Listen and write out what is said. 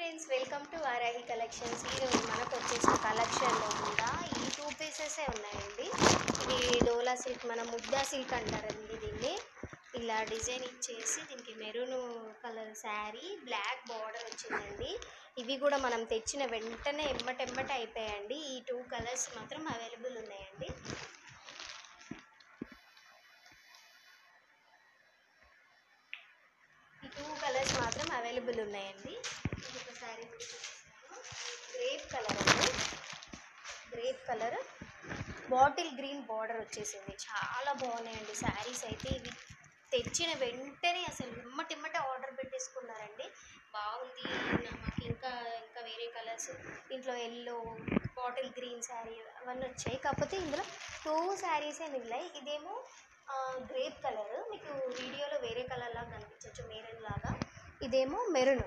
Friends, welcome to Varahi collections. ఈరోజు మనకు వచ్చేసిన కలెక్షన్లో కూడా ఈ 2 పీసెసే ఉన్నాయండి. ఇది డోలా సిల్క్, మన ముద్దా సిల్క్ అంటారండి దీన్ని. ఇలా డిజైన్ ఇచ్చేసి దీనికి maroon colour sari, black border వచ్చిందండి. ఇవి కూడా మనం తెచ్చిన వెంటనే ఎమ్మటెమ్మట అయిపోయాయండి. ఈ 2 కలర్స్ మాత్రం అవైలబుల్ ఉన్నాయండి. ఈ 2 కలర్స్ మాత్రం అవైలబుల్ ఉన్నాయండి. ఇంకొక శారీ కూడా చూపిస్తాను. గ్రేప్ కలర్ అండి. Grape colour bottle green border వచ్చేసింది. చాలా బాగున్నాయండి శారీస్ అయితే. ఇవి తెచ్చిన వెంటనే అసలు ఇమ్మటిమ్మట ఆర్డర్ పెట్టేసుకున్నారండి. బాగుంది. మాకు ఇంకా ఇంకా వేరే కలర్స్, దీంట్లో ఎల్లో, బాటిల్ గ్రీన్ శారీ అవన్నీ వచ్చాయి. కాకపోతే ఇందులో 2 శారీసే మిగిలాయి. ఇదేమో గ్రేప్ కలర్, మీకు వీడియోలో వేరే కలర్ లాగా కనిపించవచ్చు, మెరూన్ లాగా. ఇదేమో మెరూన్.